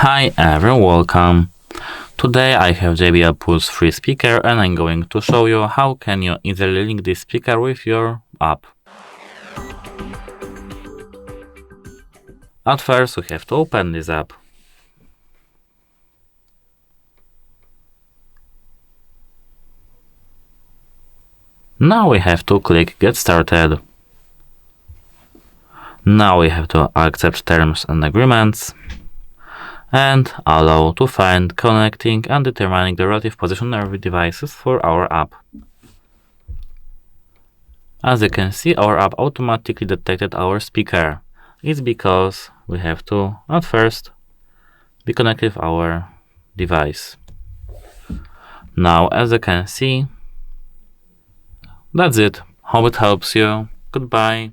Hi everyone, welcome. Today I have JBL Pulse free speaker and I'm going to show you how can you easily link this speaker with your app. At first we have to open this app. Now we have to click Get Started. Now we have to accept terms and agreements and allow to find, connecting and determining the relative position of devices for our app. As you can see, our app automatically detected our speaker. It's because we have to, at first, be connected with our device. Now, as you can see, that's it. Hope it helps you. Goodbye.